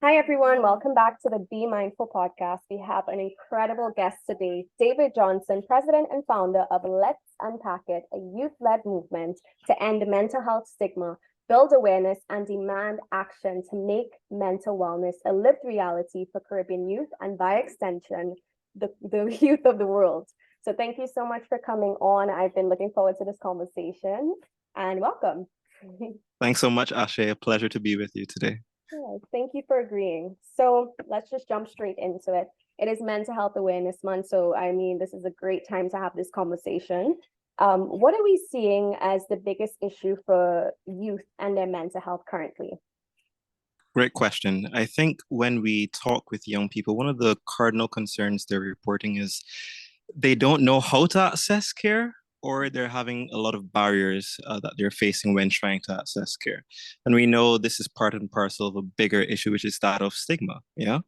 Hi, everyone. Welcome back to the Be Mindful podcast. We have an incredible guest today, David Johnson, president and founder of Let's Unpack It, a youth led movement to end mental health stigma, build awareness, and demand action to make mental wellness a lived reality for Caribbean youth and, by extension, the youth of the world. So, thank you so much for coming on. I've been looking forward to this conversation and welcome. Thanks so much, Ashay. A pleasure to be with you today. Yeah, thank you for agreeing. So let's just jump straight into it. It is Mental Health Awareness Month. So, I mean, this is a great time to have this conversation. What are we seeing as the biggest issue for youth and their mental health currently? Great question. I think when we talk with young people, one of the cardinal concerns they're reporting is they don't know how to access care, or they're having a lot of barriers that they're facing when trying to access care. And we know this is part and parcel of a bigger issue, which is that of stigma. Yeah.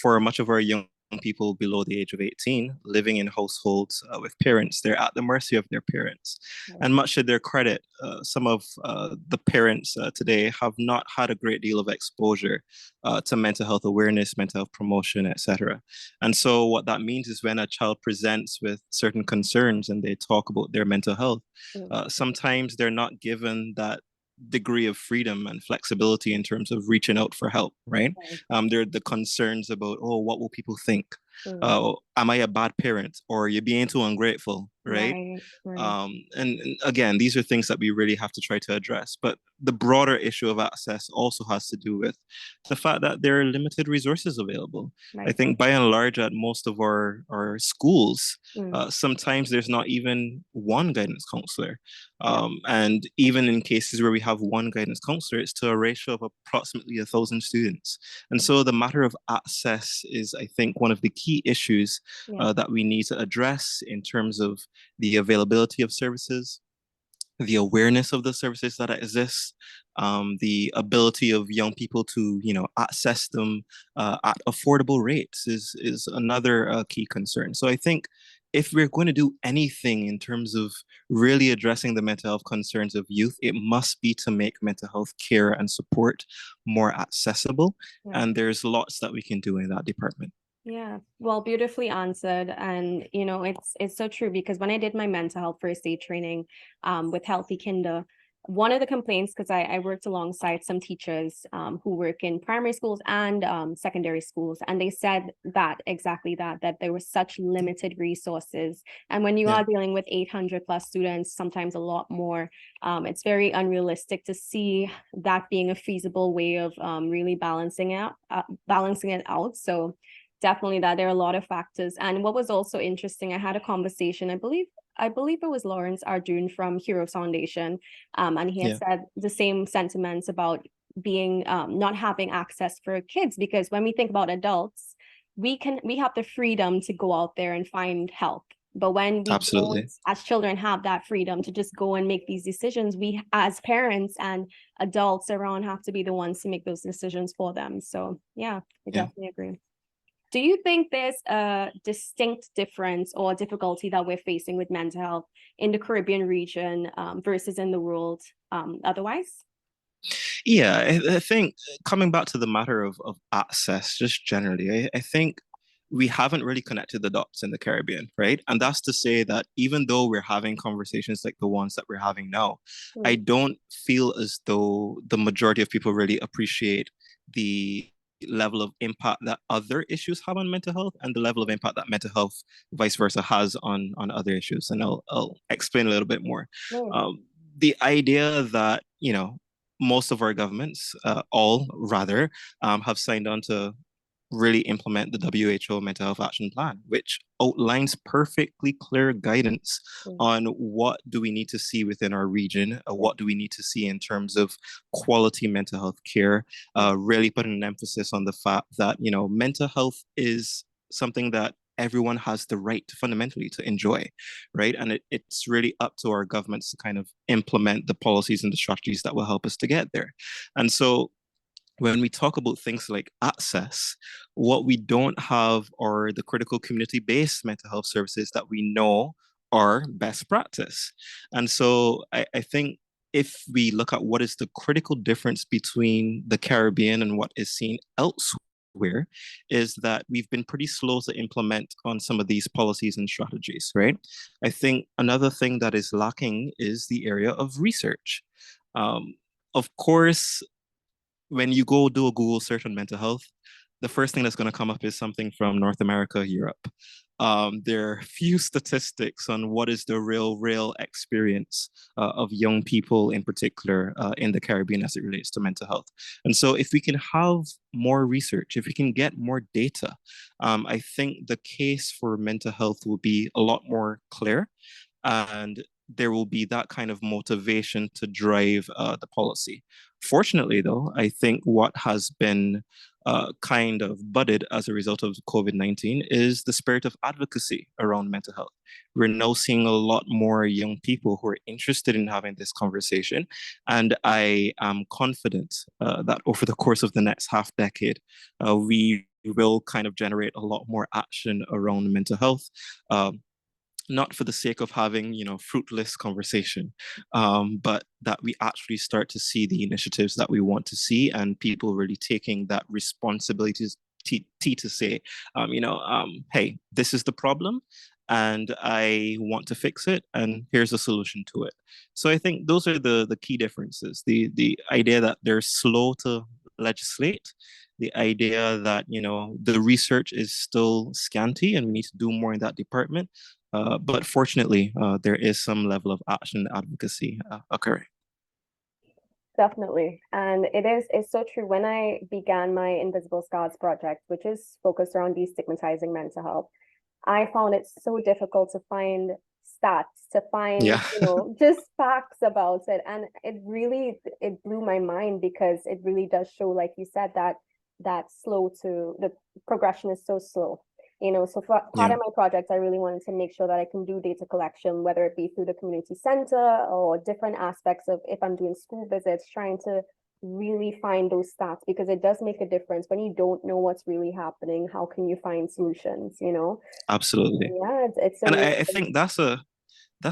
For much of our young people below the age of 18 living in households with parents, they're at the mercy of their parents. And much to their credit, some of the parents today have not had a great deal of exposure to mental health awareness, mental health promotion, etc. And so what that means is when a child presents with certain concerns and they talk about their mental health, sometimes they're not given that degree of freedom and flexibility in terms of reaching out for help, right? There are the concerns about, oh, what will people think? Am I a bad parent? Or you're being too ungrateful, right? And again, these are things that we really have to try to address. But the broader issue of access also has to do with the fact that there are limited resources available. I think by and large, at most of our schools, sometimes there's not even one guidance counselor. And even in cases where we have one guidance counselor, it's to a ratio of approximately 1,000 students. And so the matter of access is, I think, one of the key issues that we need to address in terms of the availability of services, the awareness of the services that exist, the ability of young people to, access them at affordable rates is another key concern. So I think if we're going to do anything in terms of really addressing the mental health concerns of youth, it must be to make mental health care and support more accessible. And there's lots that we can do in that department. Yeah, well, beautifully answered. And it's so true, because when I did my mental health first aid training with Healthy Kinder, one of the complaints, because I worked alongside some teachers who work in primary schools and secondary schools, and they said that exactly that there were such limited resources. And when you are dealing with 800 plus students, sometimes a lot more, it's very unrealistic to see that being a feasible way of really balancing it out. So definitely that there are a lot of factors. And what was also interesting, I had a conversation, I believe it was Lawrence Arjun from Heroes Foundation, and he had said the same sentiments about being not having access for kids, because when we think about adults, we have the freedom to go out there and find help. But when we don't, as children, have that freedom to just go and make these decisions, we as parents and adults around have to be the ones to make those decisions for them. So I definitely agree. Do you think there's a distinct difference or difficulty that we're facing with mental health in the Caribbean region versus in the world otherwise? Yeah, I think coming back to the matter of access, just generally, I think we haven't really connected the dots in the Caribbean, right? And that's to say that even though we're having conversations like the ones that we're having now, I don't feel as though the majority of people really appreciate the level of impact that other issues have on mental health and the level of impact that mental health vice versa has on other issues. And I'll explain a little bit more. The idea that most of our governments, all rather, have signed on to really implement the WHO Mental Health Action Plan, which outlines perfectly clear guidance on what do we need to see within our region, what do we need to see in terms of quality mental health care, really putting an emphasis on the fact that, mental health is something that everyone has the right fundamentally to enjoy, right? And it's really up to our governments to kind of implement the policies and the strategies that will help us to get there. And so when we talk about things like access, what we don't have are the critical community-based mental health services that we know are best practice. And so I think if we look at what is the critical difference between the Caribbean and what is seen elsewhere, is that we've been pretty slow to implement on some of these policies and strategies, right? I think another thing that is lacking is the area of research. Um, of course, when you go do a Google search on mental health, the first thing that's going to come up is something from North America, Europe. There are few statistics on what is the real experience of young people in particular in the Caribbean as it relates to mental health. And so if we can have more research, if we can get more data, I think the case for mental health will be a lot more clear, and there will be that kind of motivation to drive the policy. Fortunately, though, I think what has been kind of budded as a result of COVID-19 is the spirit of advocacy around mental health. We're now seeing a lot more young people who are interested in having this conversation. And I am confident that over the course of the next half decade, we will kind of generate a lot more action around mental health. Not for the sake of having, fruitless conversation, but that we actually start to see the initiatives that we want to see, and people really taking that responsibility to say, hey, this is the problem, and I want to fix it, and here's a solution to it. So I think those are the key differences. The idea that they're slow to legislate, the idea that the research is still scanty and we need to do more in that department, but fortunately, there is some level of action and advocacy occurring. Definitely. And it's so true. When I began my Invisible Scars project, which is focused around destigmatizing mental health, I found it so difficult to find stats, to find, Yeah, just facts about it. And it blew my mind, because it really does show, like you said, that the progression is so slow. So for part yeah, of my project, I really wanted to make sure that I can do data collection, whether it be through the community center or different aspects of, if I'm doing school visits, trying to really find those stats, because it does make a difference. When you don't know what's really happening, how can you find solutions? absolutely. Yeah, it's so And really I think that's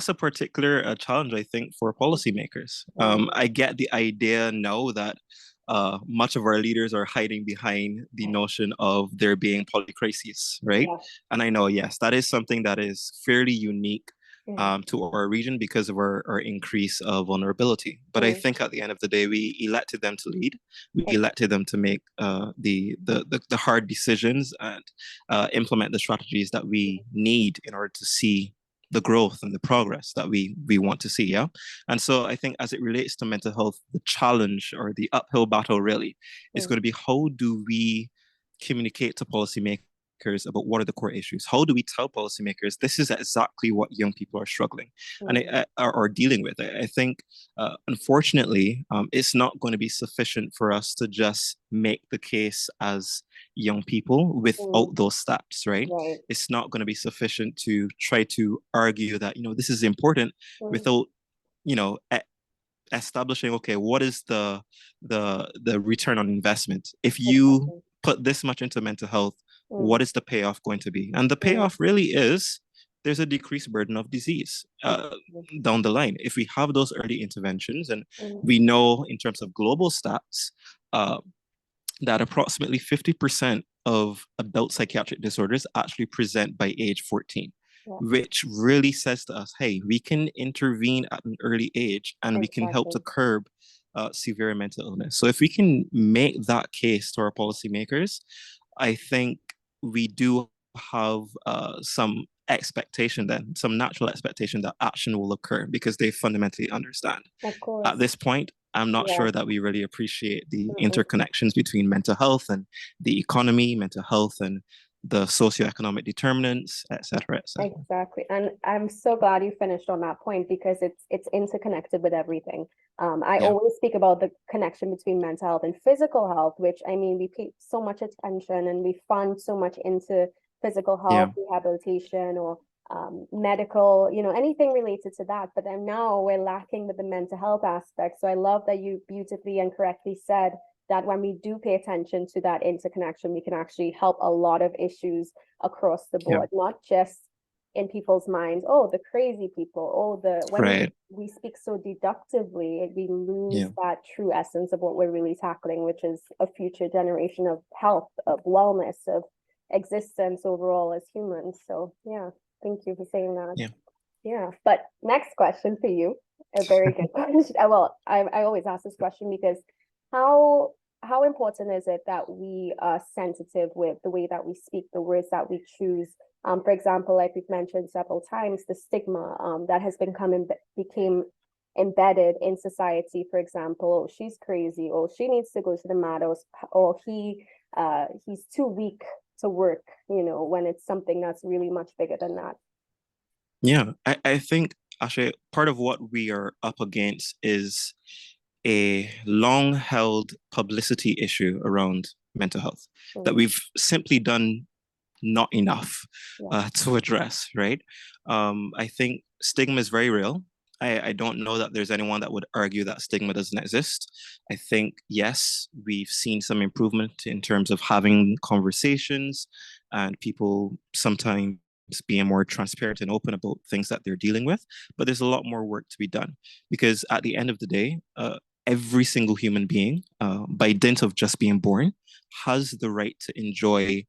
a particular challenge, I think, for policymakers. mm, I get the idea now that much of our leaders are hiding behind the notion of there being polycrises, right? yeah, And I know, yes, that is something that is fairly unique yeah, to our region because of our increase of vulnerability. But I mm, think at the end of the day, we elected them to lead. We ex- elected them to make the hard decisions and implement the strategies that we need in order to see the growth and the progress that we want to see. Yeah. And so I think as it relates to mental health, the challenge or the uphill battle really is mm, going to be, how do we communicate to policymakers about what are the core issues? How do we tell policymakers this is exactly what young people are struggling and mm, are dealing with? I think, unfortunately, it's not going to be sufficient for us to just make the case as young people mm, without those stats, right? right, It's not going to be sufficient to try to argue that this is important mm, without you know e- establishing, okay, what is the return on investment if you exactly, put this much into mental health? mm, What is the payoff going to be? And the mm, payoff really is, there's a decreased burden of disease exactly, down the line if we have those early interventions. And mm, we know in terms of global stats, uh, that approximately 50% of adult psychiatric disorders actually present by age 14, yeah, which really says to us, hey, we can intervene at an early age and we can help to exactly, curb severe mental illness. So if we can make that case to our policymakers, I think we do have some expectation, then some natural expectation that action will occur because they fundamentally understand. of At course, this point, I'm not yeah. sure that we really appreciate the Mm-mm. interconnections between mental health and the economy, mental health and the socioeconomic determinants, et cetera, et cetera. Exactly. And I'm so glad you finished on that point, because it's interconnected with everything. I Yeah, always speak about the connection between mental health and physical health, which, I mean, we pay so much attention and we fund so much into physical health, yeah, rehabilitation, or medical, anything related to that. But then now we're lacking with the mental health aspect. So I love that you beautifully and correctly said that when we do pay attention to that interconnection, we can actually help a lot of issues across the yeah, board, not just in people's minds, oh, the crazy people, oh, the when Right. we speak so deductively, we lose Yeah. that true essence of what we're really tackling, which is a future generation of health, of wellness, of existence overall as humans. So yeah, thank you for saying that. Yeah. Yeah, but next question for you, a very good question. Well, I always ask this question because how how important is it that we are sensitive with the way that we speak, the words that we choose? For example, like we've mentioned several times, the stigma that has became embedded in society. For example, oh, she's crazy, or she needs to go to the mat, or he's too weak to work, when it's something that's really much bigger than that. Yeah. I think actually part of what we are up against is a long held publicity issue around mental health that Mm, we've simply done not enough yeah. to address, right? I think stigma is very real. I don't know that there's anyone that would argue that stigma doesn't exist. I think, yes, we've seen some improvement in terms of having conversations and people sometimes being more transparent and open about things that they're dealing with. But there's a lot more work to be done because at the end of the day, every single human being, by dint of just being born, has the right to enjoy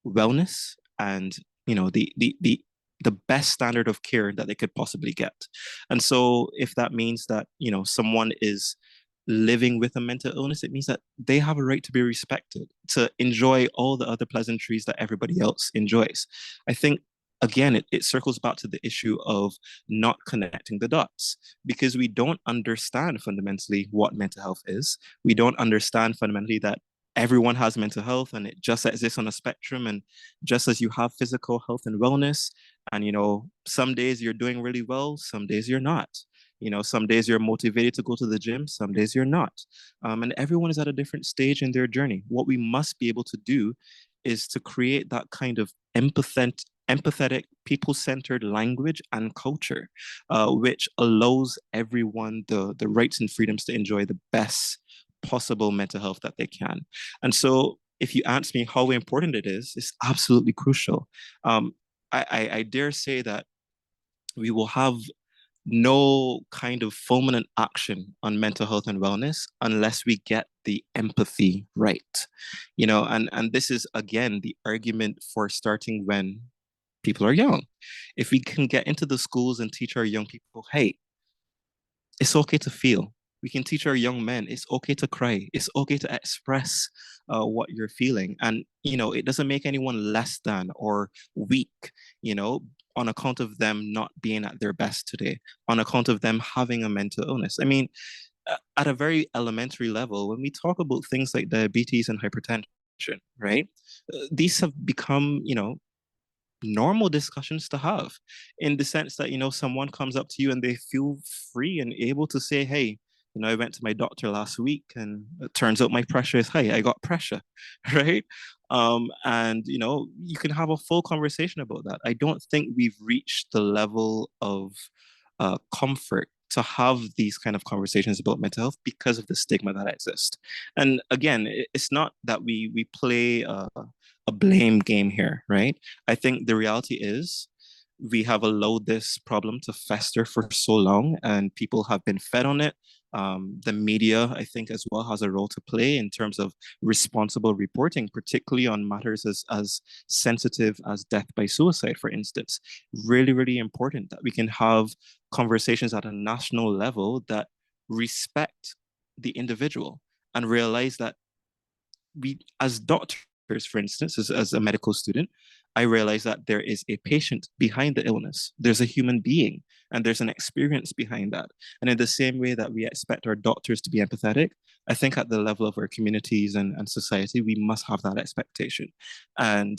wellness and the best standard of care that they could possibly get. And so if that means that someone is living with a mental illness, it means that they have a right to be respected, to enjoy all the other pleasantries that everybody else enjoys. I think again it circles back to the issue of not connecting the dots because we don't understand fundamentally what mental health is. We don't understand fundamentally that everyone has mental health and it just exists on a spectrum. And just as you have physical health and wellness, and some days you're doing really well, some days you're not. Some days you're motivated to go to the gym, some days you're not. And everyone is at a different stage in their journey. What we must be able to do is to create that kind of empathetic, people-centered language and culture, which allows everyone the rights and freedoms to enjoy the best possible mental health that they can. And so if you ask me how important it is, it's absolutely crucial. I dare say that we will have no kind of fulminant action on mental health and wellness unless we get the empathy right. And this is again the argument for starting when people are young. If we can get into the schools and teach our young people, hey, it's okay to feel. We can teach our young men it's okay to cry. It's okay to express what you're feeling. And, it doesn't make anyone less than or weak, you know, on account of them not being at their best today, on account of them having a mental illness. I mean, at a very elementary level, when we talk about things like diabetes and hypertension, right? These have become, normal discussions to have in the sense that someone comes up to you and they feel free and able to say, hey, I went to my doctor last week and it turns out my pressure is high. I got pressure. Right. And you can have a full conversation about that. I don't think we've reached the level of comfort to have these kind of conversations about mental health because of the stigma that exists. And again, it's not that we play a blame game here, right? I think the reality is we have allowed this problem to fester for so long and people have been fed on it. The media, I think, as well has a role to play in terms of responsible reporting, particularly on matters as sensitive as death by suicide, for instance. Really, really important that we can have conversations at a national level that respect the individual and realize that we, as doctors, for instance, as a medical student, I realize that there is a patient behind the illness. There's a human being and there's an experience behind that. And in the same way that we expect our doctors to be empathetic, I think at the level of our communities and society, we must have that expectation. And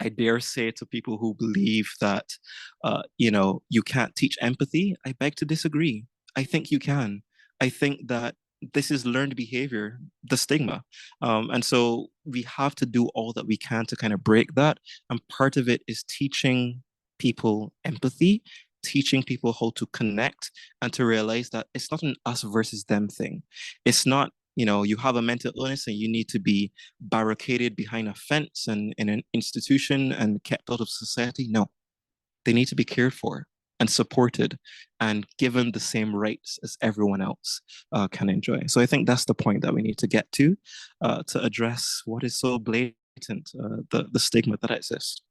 I dare say to people who believe that, you can't teach empathy, I beg to disagree. I think you can. I think that this is learned behavior, the stigma. And so we have to do all that we can to kind of break that. And part of it is teaching people empathy, teaching people how to connect and to realize that it's not an us versus them thing. It's not you have a mental illness and you need to be barricaded behind a fence and in an institution and kept out of society. No, they need to be cared for and supported and given the same rights as everyone else can enjoy. So I think that's the point that we need to get to address what is so blatant, the stigma that exists.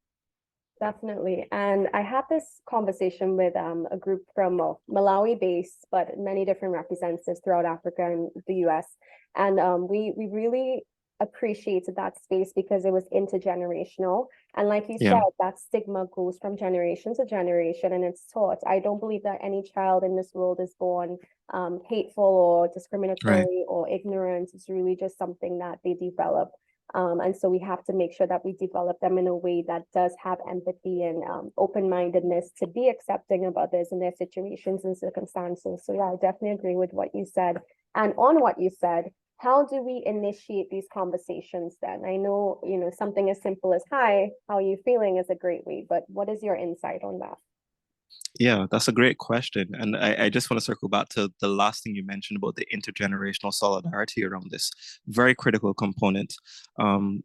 Definitely. And I had this conversation with a group from Malawi based, but many different representatives throughout Africa and the US. And we really appreciated that space because it was intergenerational. And like you Yeah, said, that stigma goes from generation to generation and it's taught. I don't believe that any child in this world is born hateful or right. discriminatory or ignorant. It's really just something that they develop. And so we have to make sure that we develop them in a way that does have empathy and open-mindedness to be accepting of others and their situations and circumstances. So yeah, I definitely agree with what you said. And on what you said, how do we initiate these conversations then? I know, something as simple as, hi, how are you feeling is a great way, but what is your insight on that? Yeah, that's a great question. And I just want to circle back to the last thing you mentioned about the intergenerational solidarity around this very critical component.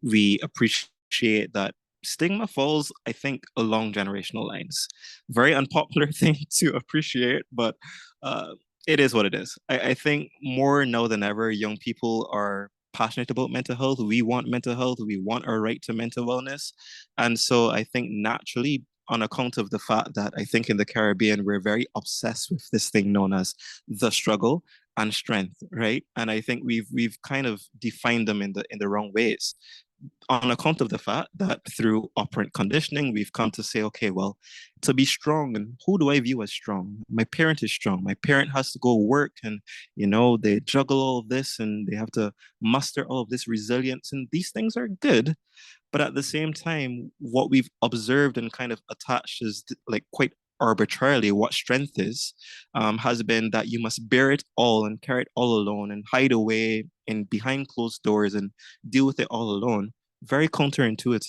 We appreciate that stigma falls, I think, along generational lines. Very unpopular thing to appreciate, but uh, it is what it is. I think more now than ever, young people are passionate about mental health. We want mental health. We want our right to mental wellness. And so I think naturally, on account of the fact that I think in the Caribbean, we're very obsessed with this thing known as the struggle and strength, right? And I think we've kind of defined them in the wrong ways. On account of the fact that through operant conditioning, we've come to say, okay, well, to be strong, and who do I view as strong? My parent is strong. My parent has to go work and, they juggle all of this and they have to muster all of this resilience. And these things are good. But at the same time, what we've observed and kind of attached is like quite arbitrarily what strength is, has been that you must bear it all and carry it all alone and hide away in behind closed doors and deal with it all alone. Very counterintuitive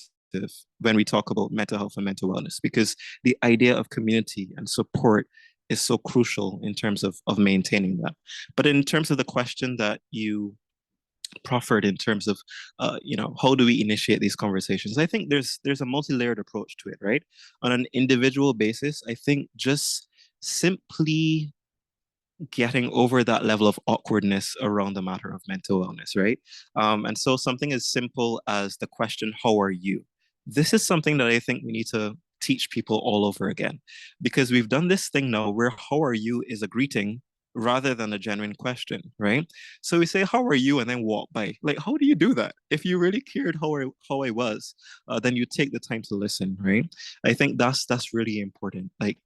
when we talk about mental health and mental wellness, because the idea of community and support is so crucial in terms of maintaining that. But in terms of the question that you proffered in terms of how do we initiate these conversations, I think there's a multi-layered approach to it, right? On an individual basis, I think just simply getting over that level of awkwardness around the matter of mental wellness, right? And so something as simple as the question, how are you? This is something that I think we need to teach people all over again, because we've done this thing now where how are you is a greeting rather than a genuine question, right? So we say, how are you? And then walk by. Like, how do you do that? If you really cared how I was, then you take the time to listen, right? I think that's really important. Like,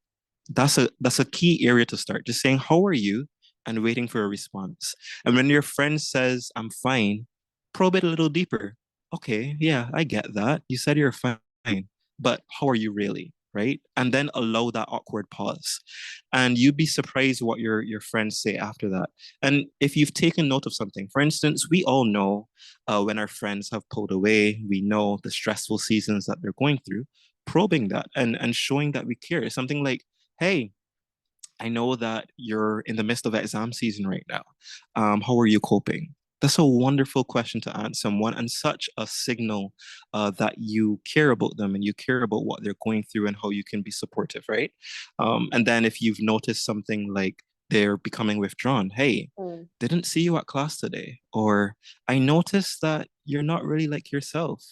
that's a key area to start. Just saying, how are you? And waiting for a response. And when your friend says, I'm fine, probe it a little deeper. Okay, yeah, I get that. You said you're fine, but how are you really? Right? And then allow that awkward pause. And you'd be surprised what your friends say after that. And if you've taken note of something, for instance, we all know when our friends have pulled away, we know the stressful seasons that they're going through. Probing that and showing that we care. Something like, hey, I know that you're in the midst of exam season right now. How are you coping? That's a wonderful question to ask someone and such a signal that you care about them and you care about what they're going through and how you can be supportive, right? And then if you've noticed something like they're becoming withdrawn, hey, Mm. didn't see you at class today, or I noticed that you're not really like yourself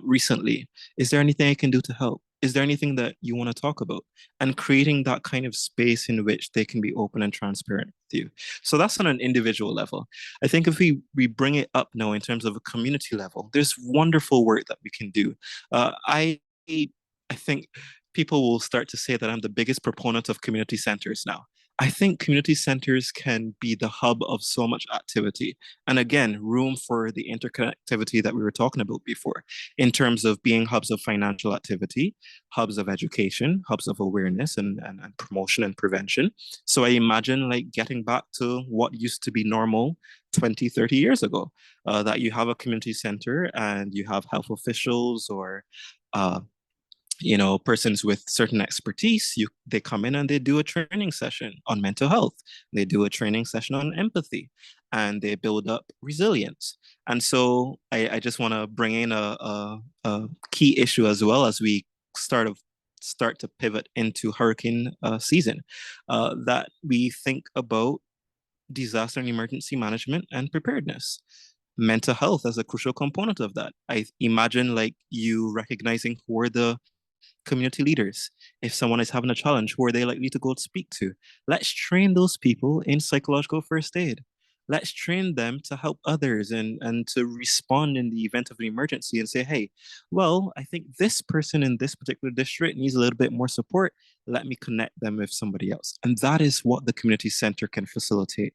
recently. Is there anything I can do to help? Is there anything that you want to talk about? And creating that kind of space in which they can be open and transparent with you. So that's on an individual level. I think if we bring it up now in terms of a community level, there's wonderful work that we can do. I think people will start to say that I'm the biggest proponent of community centers now. I think community centers can be the hub of so much activity. And again, room for the interconnectivity that we were talking about before, in terms of being hubs of financial activity, hubs of education, hubs of awareness and promotion and prevention. So I imagine like getting back to what used to be normal 20, 30 years ago, that you have a community center and you have health officials or uh, persons with certain expertise. They come in and they do a training session on mental health. They do a training session on empathy, and they build up resilience. And so I just want to bring in a key issue as well as we start of start to pivot into hurricane season, that we think about disaster and emergency management and preparedness. Mental health as a crucial component of that. I imagine like you recognizing who are the community leaders. If someone is having a challenge, who are they likely to go speak to? Let's train those people in psychological first aid. Let's train them to help others and to respond in the event of an emergency and say, hey, well, I think this person in this particular district needs a little bit more support. Let me connect them with somebody else. And that is what the community center can facilitate.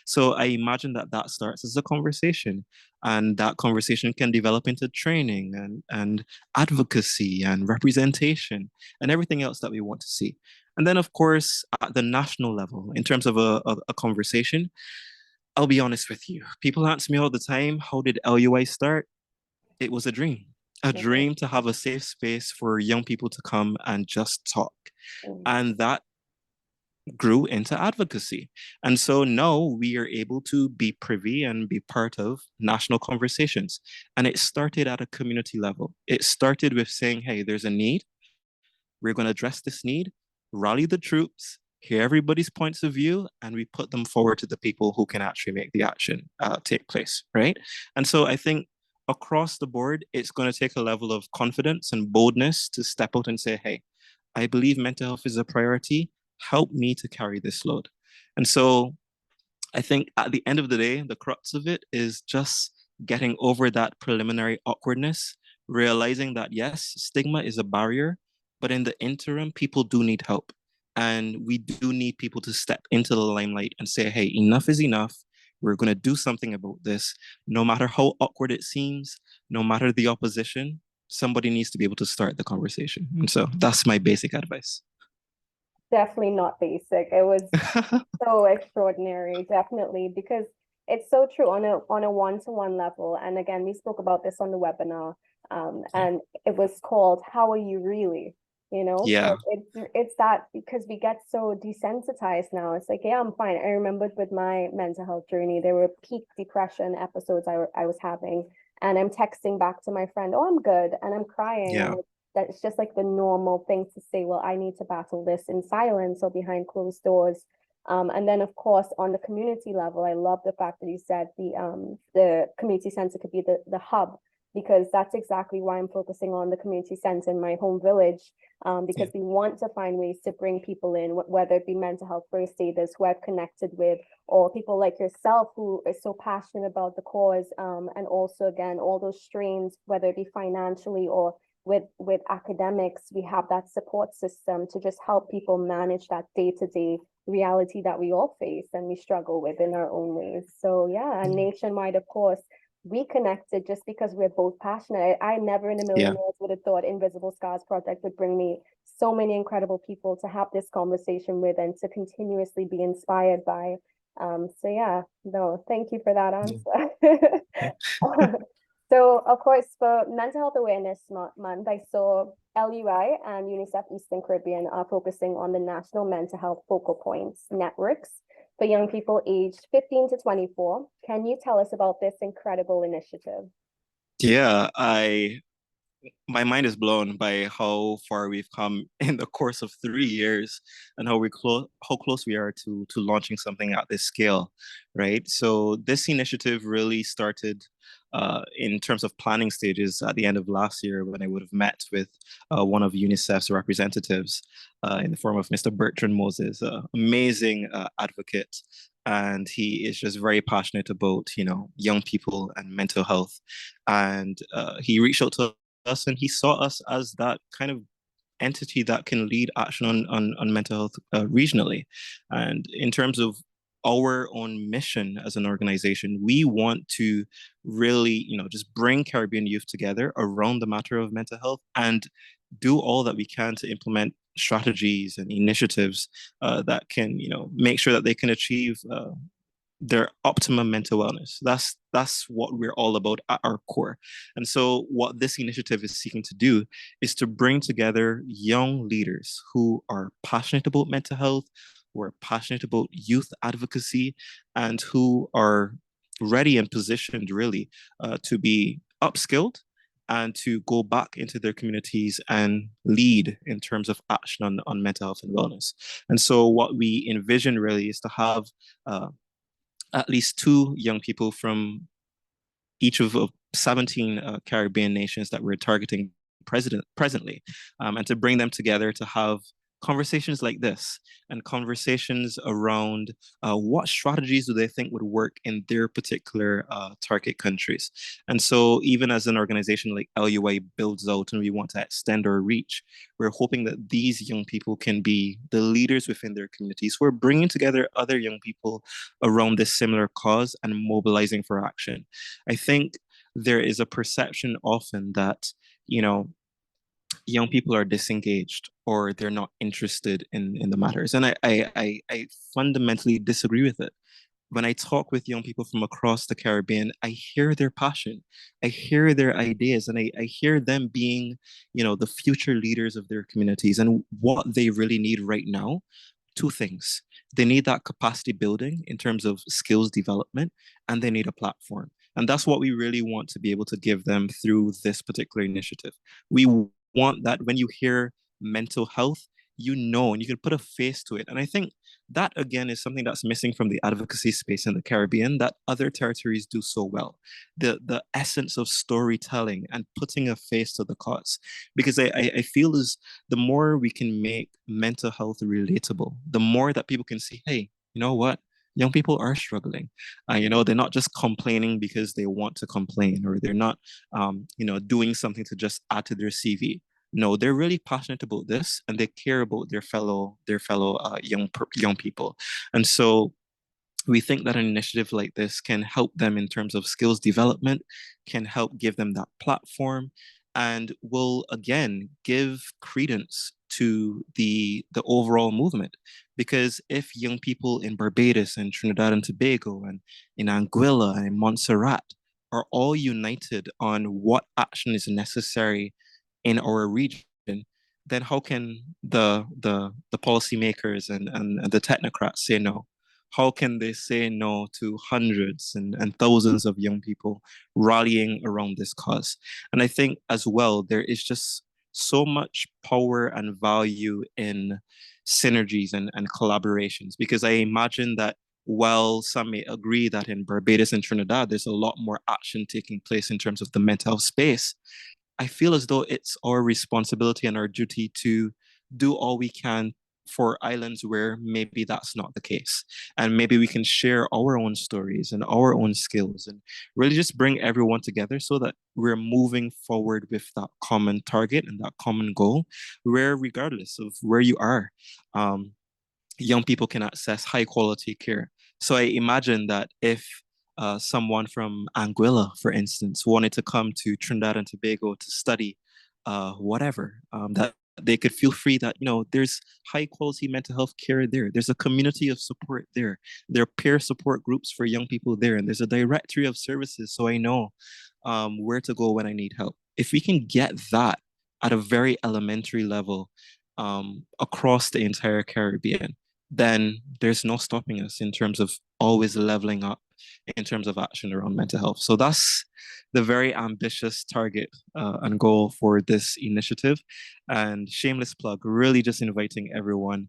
So I imagine that that starts as a conversation, and that conversation can develop into training and advocacy and representation and everything else that we want to see. And then, of course, at the national level, in terms of a conversation, I'll be honest with you. People ask me all the time, how did LUI start? It was a Mhm. dream to have a safe space for young people to come and just talk. Mhm. And that grew into advocacy. And so now we are able to be privy and be part of national conversations. And it started at a community level. It started with saying, hey, there's a need. We're going to address this need, rally the troops, hear everybody's points of view, and we put them forward to the people who can actually make the action take place, right? And so I think across the board, it's going to take a level of confidence and boldness to step out and say, hey, I believe mental health is a priority. Help me to carry this load. And so I think at the end of the day, the crux of it is just getting over that preliminary awkwardness, realizing that yes, stigma is a barrier, but in the interim, people do need help. And we do need people to step into the limelight and say, hey, enough is enough. We're going to do something about this. No matter how awkward it seems, no matter the opposition, somebody needs to be able to start the conversation. And so that's my basic advice. Definitely not basic. It was so extraordinary, definitely, because it's so true on a one-to-one level. And again, we spoke about this on the webinar, Yeah. and it was called "How Are You Really?" You know, so Yeah. it's that because we get so desensitized now. It's like, yeah, I'm fine. I remembered with my mental health journey, there were peak depression episodes I was having, and I'm texting back to my friend, "Oh, I'm good," and I'm crying, and Yeah. that's just like the normal thing to say. Well, I need to battle this in silence or behind closed doors. And then, of course, on the community level, I love the fact that you said the community center could be the hub, because that's exactly why I'm focusing on the community center in my home village, Yeah. because we want to find ways to bring people in, whether it be mental health first aiders who I've connected with, or people like yourself who is so passionate about the cause, and also again all those strains, whether it be financially or with academics, we have that support system to just help people manage that day-to-day reality that we all face and we struggle with in our own ways. So yeah, and nationwide, of course, we connected just because we're both passionate. I never in a million Yeah. years would have thought Invisible Scars Project would bring me so many incredible people to have this conversation with and to continuously be inspired by. So yeah, no, thank you for that Yeah. answer. So, of course, for Mental Health Awareness Month, I saw LUI and UNICEF Eastern Caribbean are focusing on the National Mental Health Focal Points networks for young people aged 15 to 24. Can you tell us about this incredible initiative? Yeah, I my mind is blown by how far we've come in the course of 3 years and how close we are to launching something at this scale, right? So this initiative really started in terms of planning stages at the end of last year when I would have met with one of UNICEF's representatives in the form of Mr. Bertrand Moses, amazing advocate. And he is just very passionate about, young people and mental health. And he reached out to us and he saw us as that kind of entity that can lead action on mental health regionally. And in terms of our own mission as an organization, we want to really, just bring Caribbean youth together around the matter of mental health and do all that we can to implement strategies and initiatives that can, make sure that they can achieve their optimum mental wellness. That's what we're all about at our core. And so what this initiative is seeking to do is to bring together young leaders who are passionate about mental health, who are passionate about youth advocacy, and who are ready and positioned really to be upskilled and to go back into their communities and lead in terms of action on mental health and wellness. And so what we envision really is to have at least two young people from each of 17 Caribbean nations that we're targeting presently, and to bring them together to have conversations like this and conversations around what strategies do they think would work in their particular target countries. And so even as an organization like LUI builds out and we want to extend our reach, we're hoping that these young people can be the leaders within their communities who are bringing together other young people around this similar cause and mobilizing for action. I think there is a perception often that, you know, young people are disengaged or they're not interested in the matters. And I fundamentally disagree with it. When I talk with young people from across the Caribbean, I hear their passion, I hear their ideas, and I hear them being, you know, the future leaders of their communities. And what they really need right now, two things. They need that capacity building in terms of skills development, and they need a platform. And that's what we really want to be able to give them through this particular initiative. We want that when you hear mental health, you know, and you can put a face to it. And I think that again is something that's missing from the advocacy space in the Caribbean that other territories do so well. The essence of storytelling and putting a face to the cause. Because I feel as the more we can make mental health relatable, the more that people can see, hey, you know what? Young people are struggling. You know, they're not just complaining because they want to complain, or they're not, you know, doing something to just add to their CV. No, they're really passionate about this, and they care about their fellow young people. And so we think that an initiative like this can help them in terms of skills development, can help give them that platform, and will again give credence to the overall movement. Because if young people in Barbados and Trinidad and Tobago and in Anguilla and Montserrat are all united on what action is necessary in our region, then how can the policymakers and the technocrats say no? How can they say no to hundreds and thousands of young people rallying around this cause? And I think as well, there is just so much power and value in synergies and collaborations, because I imagine that while some may agree that in Barbados and Trinidad, there's a lot more action taking place in terms of the mental health space, I feel as though it's our responsibility and our duty to do all we can for islands where maybe that's not the case. And maybe we can share our own stories and our own skills and really just bring everyone together so that we're moving forward with that common target and that common goal, where regardless of where you are, um, young people can access high quality care. So I imagine that if someone from Anguilla, for instance, wanted to come to Trinidad and Tobago to study whatever, that they could feel free that, you know, there's high quality mental health care there. There's a community of support there. There are peer support groups for young people there. And there's a directory of services. So I know where to go when I need help. If we can get that at a very elementary level across the entire Caribbean, then there's no stopping us in terms of always leveling up in terms of action around mental health. So that's the very ambitious target and goal for this initiative. And shameless plug, really just inviting everyone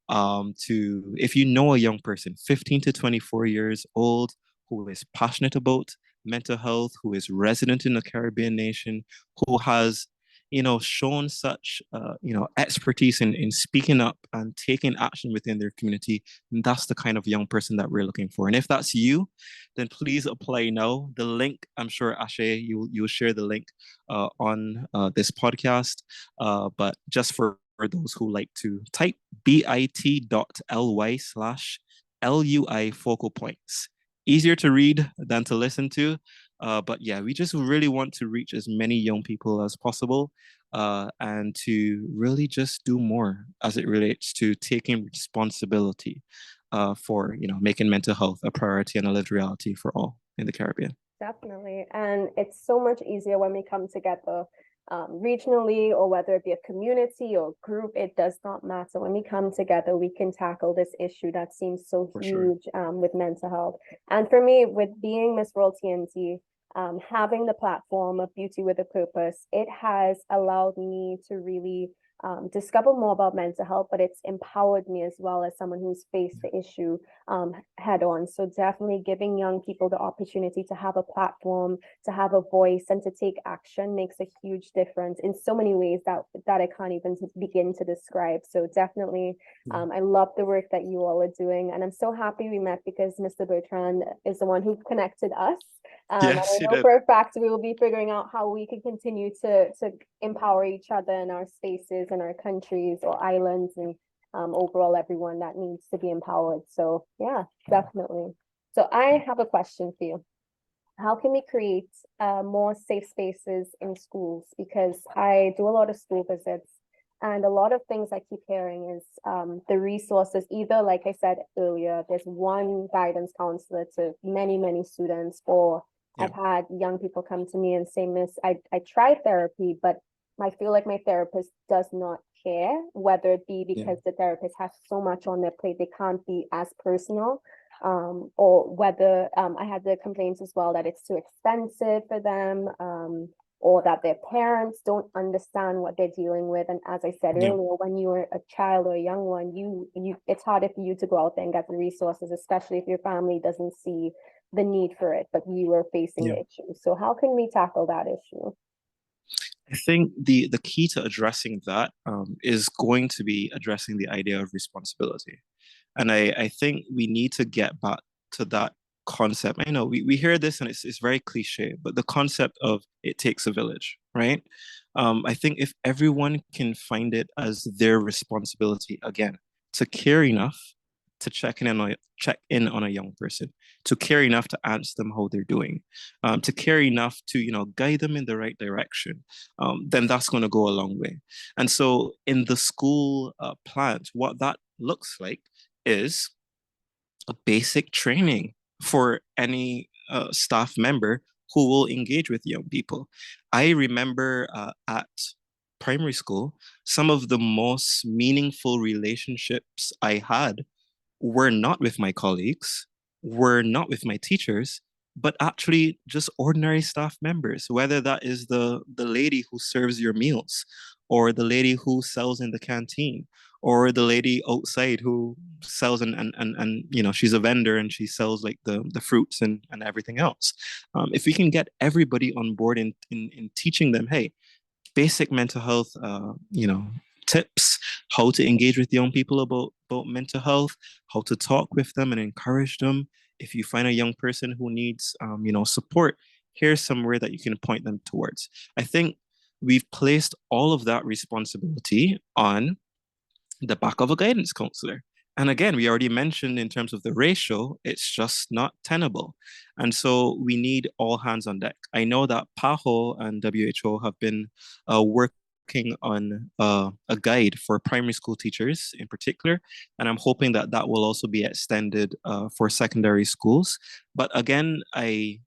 to, if you know a young person, 15 to 24 years old, who is passionate about mental health, who is resident in a Caribbean nation, who has, you know, shown such you know, expertise in speaking up and taking action within their community, and that's the kind of young person that we're looking for. And if that's you, then please apply now. The link, I'm sure Ashay, you'll share the link on this podcast, but just for those who like to type, bit.ly/LUI focal points. Easier to read than to listen to. But yeah, we just really want to reach as many young people as possible, and to really just do more as it relates to taking responsibility for, you know, making mental health a priority and a lived reality for all in the Caribbean. Definitely. And it's so much easier when we come together regionally, or whether it be a community or group, it does not matter. When we come together, we can tackle this issue that seems so For sure. huge with mental health. And for me, with being Miss World TNT, having the platform of Beauty with a Purpose, it has allowed me to really discover more about mental health, but it's empowered me as well as someone who's faced the issue head on. So definitely giving young people the opportunity to have a platform, to have a voice, and to take action makes a huge difference in so many ways that I can't even begin to describe. So definitely, I love the work that you all are doing, and I'm so happy we met because Mr. Bertrand is the one who connected us. And I Yes, you know did. for a fact we will be figuring out how we can continue to empower each other in our spaces and our countries or islands, and overall everyone that needs to be empowered. So yeah, definitely. So I have a question for you. How can we create more safe spaces in schools? Because I do a lot of school visits, and a lot of things I keep hearing is the resources, either like I said earlier, there's one guidance counselor to many, many students, or Yeah. I've had young people come to me and say, Miss, I tried therapy, but I feel like my therapist does not care, whether it be Yeah. because the therapist has so much on their plate, they can't be as personal, or whether I had the complaints as well that it's too expensive for them, or that their parents don't understand what they're dealing with. And as I said Yeah. earlier, when you were a child or a young one, you it's harder for you to go out there and get the resources, especially if your family doesn't see the need for it, but you were facing Yeah. the issue. So how can we tackle that issue? I think the key to addressing that is going to be addressing the idea of responsibility. And I think we need to get back to that concept. I know we hear this and it's very cliche, but the concept of it takes a village, right? I think if everyone can find it as their responsibility, again, to care enough to check in on a young person, to care enough to ask them how they're doing, to care enough to guide them in the right direction, then that's going to go a long way. And so in the school plant, what that looks like is a basic training for any staff member who will engage with young people. I remember at primary school, some of the most meaningful relationships I had were not with my colleagues, were not with my teachers, but actually just ordinary staff members, whether that is the lady who serves your meals, or the lady who sells in the canteen, or the lady outside who sells and she's a vendor and she sells like the fruits and everything else. If we can get everybody on board in teaching them, hey, basic mental health, tips, how to engage with young people about mental health, how to talk with them and encourage them. If you find a young person who needs, support, here's somewhere that you can point them towards. I think we've placed all of that responsibility on the back of a guidance counselor. And again, we already mentioned in terms of the ratio, it's just not tenable. And so we need all hands on deck. I know that PAHO and WHO have been working on a guide for primary school teachers in particular. And I'm hoping that that will also be extended for secondary schools. But again, I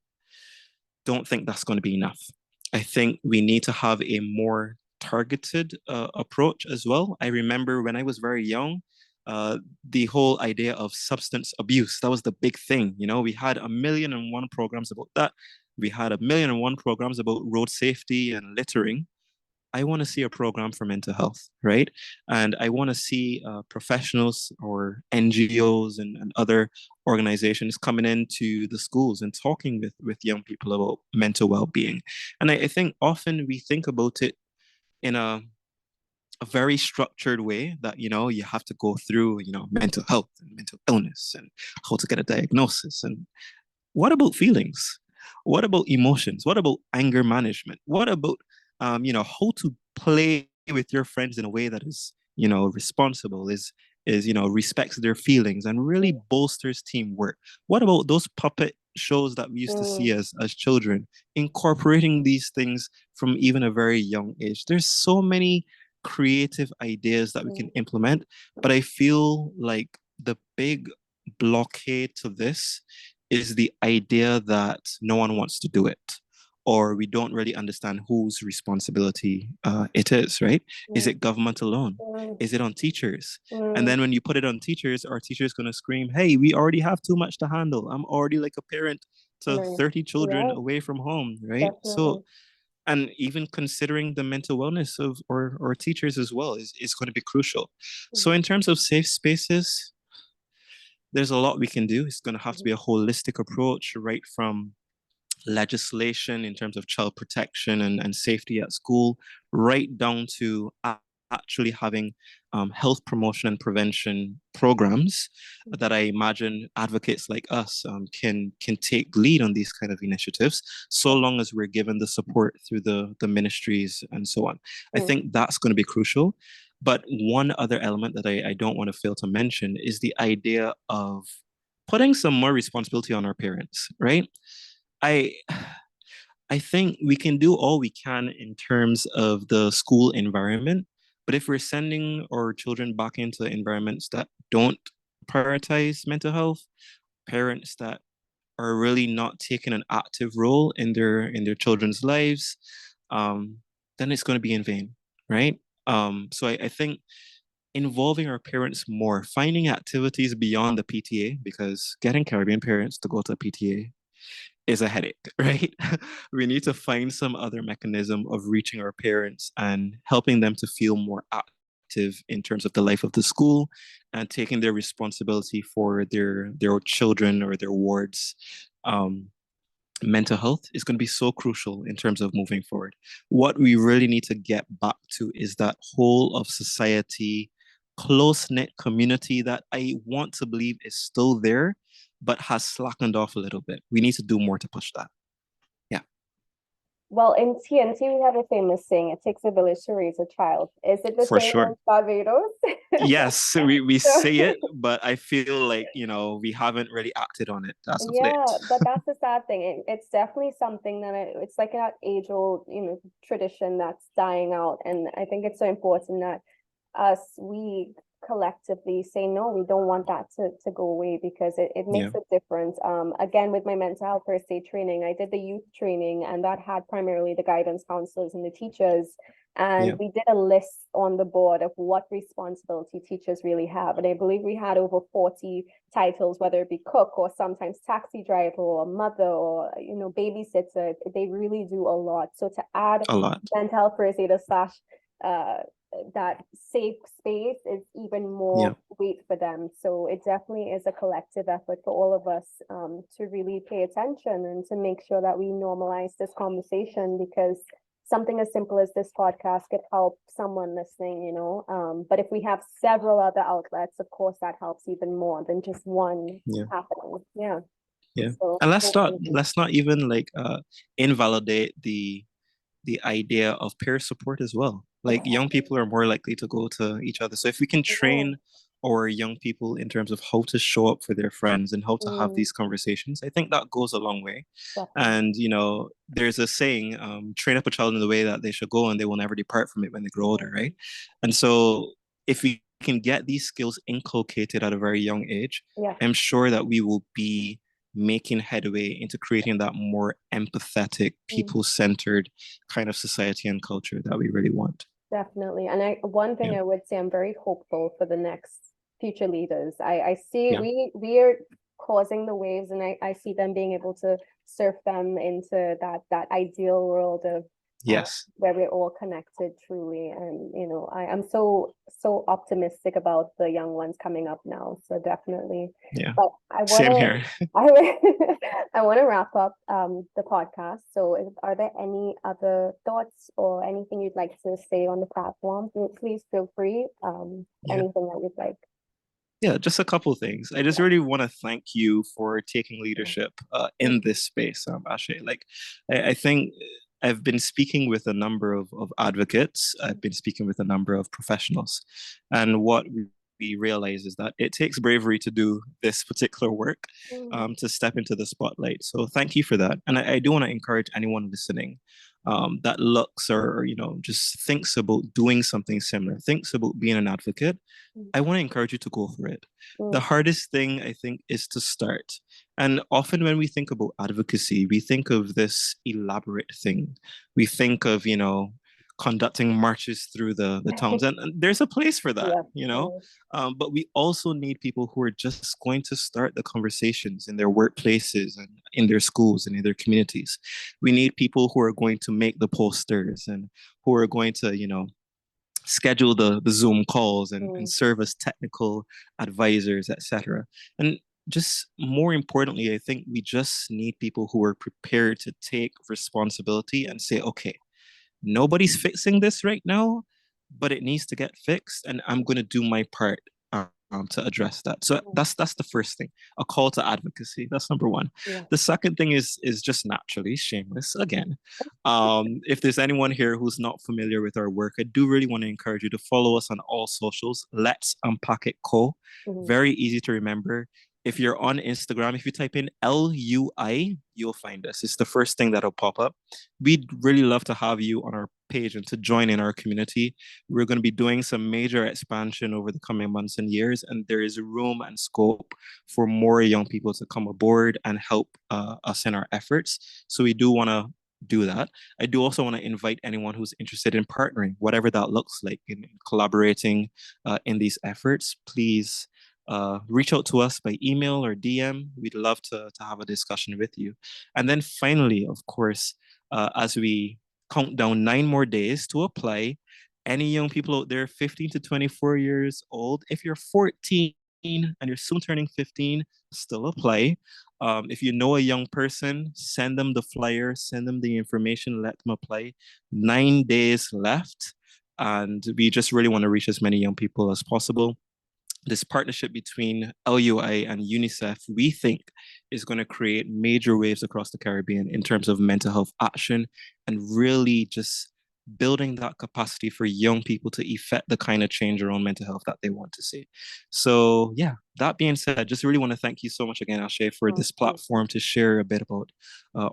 don't think that's going to be enough. I think we need to have a more targeted approach as well. I remember when I was very young, the whole idea of substance abuse, that was the big thing. We had 1,000,001 programs about that. We had 1,000,001 programs about road safety and littering. I want to see a program for mental health, right? And I want to see professionals or NGOs and other organizations coming into the schools and talking with young people about mental well-being. And I think often we think about it in a very structured way that, you have to go through, mental health and mental illness and how to get a diagnosis. And what about feelings? What about emotions? What about anger management? What about how to play with your friends in a way that is, responsible, is respects their feelings and really bolsters teamwork? What about those puppet shows that we used to see Mm, as children, incorporating these things from even a very young age? There's so many creative ideas that we can mm, implement, but I feel like the big blockade to this is the idea that no one wants to do it, or we don't really understand whose responsibility it is, right? Is mm, it government alone? mm, Is it on teachers? And mm, then when you put it on teachers, our teachers going to scream, hey, we already have too much to handle. I'm already like a parent to Right. 30 children Yeah, away from home, right? So, definitely. and even considering the mental wellness of or teachers as well is going to be crucial. So Mhm, in terms of safe spaces, there's a lot we can do. It's going to have to mhm, be a holistic approach, right from legislation in terms of child protection and safety at school, right down to actually having health promotion and prevention programs that I imagine advocates like us can take lead on these kind of initiatives, so mhm, long as we're given the support through the ministries and so on. I mm, think that's going to be crucial. But one other element that I don't want to fail to mention is the idea of putting some more responsibility on our parents, right? I I think we can do all we can in terms of the school environment, but if we're sending our children back into environments that don't prioritize mental health, parents that are really not taking an active role in their children's lives, um, then it's going to be in vain, right? So I think involving our parents more, finding activities beyond the PTA, because getting Caribbean parents to go to PTA is a headache, right? We need to find some other mechanism of reaching our parents and helping them to feel more active in terms of the life of the school and taking their responsibility for their children or their wards. Um, Mental health is going to be so crucial in terms of moving forward. What we really need to get back to is that whole of society, close knit community that I want to believe is still there, but has slackened off a little bit. We need to do more to push that. Yeah, well, in TNT, we have a famous saying, it takes a village to raise a child. Is it the for same in sure. Barbados? Yes, we So, say it, but I feel like, we haven't really acted on it as of late. yeah, but that's the sad thing. It's definitely something that it's like an age-old, tradition that's dying out. And I think it's so important that we collectively say no, we don't want that to go away because it Yeah, makes a difference. Again, with my mental health first aid training, I did the youth training, and that had primarily the guidance counselors and the teachers. And yeah, we did a list on the board of what responsibility teachers really have. And I believe we had over 40 titles, whether it be cook or sometimes taxi driver or mother or babysitter. They really do a lot. So to add a lot. mental health first aider slash uh that safe space is even Yeah, more weight for them. So it definitely is a collective effort for all of us to really pay attention and to make sure that we normalize this conversation because something as simple as this podcast could help someone listening. But if we have several other outlets, of course, that helps even more than just one yeah. happening. Yeah. Yeah. So And hopefully, let's not even like invalidate the idea of peer support as well. Like young exactly. people are more likely to go to each other. So if we can Yeah. train our young people in terms of how to show up for their friends and how to have Mm, these conversations, I think that goes a long way. definitely. And there's a saying, train up a child in the way that they should go and they will never depart from it when they grow older, Mhm. right? And so if we can get these skills inculcated at a very young age, Yeah. I'm sure that we will be making headway into creating that more empathetic, Mm. people-centered kind of society and culture that we really want. Definitely. And one thing Yeah, I would say, I'm very hopeful for the next future leaders. I see yeah, we are causing the waves and I see them being able to surf them into that ideal world of uh, yes, where we're all connected truly. And I'm so optimistic about the young ones coming up now. So definitely. yeah. But I Same wanna here. I want to wrap up the podcast. So, are there any other thoughts or anything you'd like to say on the platform? Please feel free. Yeah. Anything that you'd like. Yeah, just a couple things. I just really want to thank you for taking leadership in this space, Ashay. Like, I think I've been speaking with a number of advocates. I've been speaking with a number of professionals, and what we realize is that it takes bravery to do this particular work, Mm, to step into the spotlight. So thank you for that. And I do want to encourage anyone listening that looks or just thinks about doing something similar, thinks about being an advocate. mm, I want to encourage you to go for it. The mm, hardest thing, I think, is to start. And often when we think about advocacy, we think of this elaborate thing. We think of, conducting marches through the towns, and there's a place for that, Yeah. you know. But we also need people who are just going to start the conversations in their workplaces and in their schools and in their communities. We need people who are going to make the posters and who are going to, you know, schedule the Zoom calls and serve as technical advisors, etc. And just more importantly, I think we just need people who are prepared to take responsibility and say, okay, nobody's fixing this right now, but it needs to get fixed, and I'm going to do my part to address that. So that's the first thing, a call to advocacy. That's number one. Yeah. The second thing is just naturally shameless again. If there's anyone here who's not familiar with our work, I do really want to encourage you to follow us on all socials. Let's Unpack It Co. Very easy to remember. If you're on Instagram, if you type in LUI, you'll find us. It's the first thing that'll pop up. We'd really love to have you on our page and to join in our community. We're going to be doing some major expansion over the coming months and years, and there is room and scope for more young people to come aboard and help us in our efforts. So we do want to do that. I do also want to invite anyone who's interested in partnering, whatever that looks like, in collaborating in these efforts. Please reach out to us by email or DM. We'd love to have a discussion with you. And then finally, of course, as we count down 9 more days to apply, any young people out there 15 to 24 years old, if you're 14 and you're soon turning 15, still apply. If you know a young person, send them the flyer, send them the information, let them apply. 9 days left. And we just really want to reach as many young people as possible. This partnership between LUI and UNICEF, we think, is going to create major waves across the Caribbean in terms of mental health action and really just building that capacity for young people to effect the kind of change around mental health that they want to see. So yeah, that being said, I just really want to thank you so much again, Ashay, for this platform to share a bit about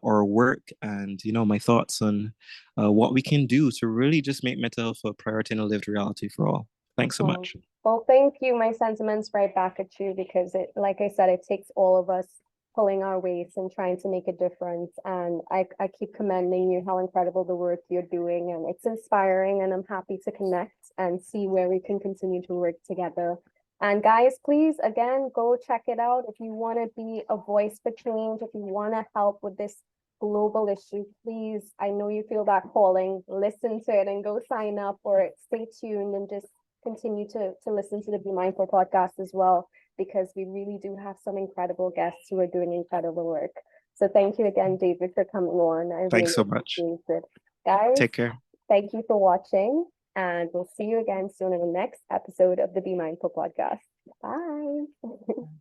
our work and, you know, my thoughts on what we can do to really just make mental health a priority and a lived reality for all. Thanks so much. Well, thank you. My sentiments right back at you, because it, like I said, it takes all of us pulling our weights and trying to make a difference. And I keep commending you, how incredible the work you're doing, and it's inspiring, and I'm happy to connect and see where we can continue to work together. And guys, please, again, go check it out. If you want to be a voice for change, if you want to help with this global issue, please, I know you feel that calling, listen to it and go sign up, or stay tuned and just continue to listen to the Be Mindful podcast as well, because we really do have some incredible guests who are doing incredible work. So thank you again, David, for coming on. I Thanks so much. appreciate it. Guys, take care. Thank you for watching, and we'll see you again soon in the next episode of the Be Mindful podcast. Bye.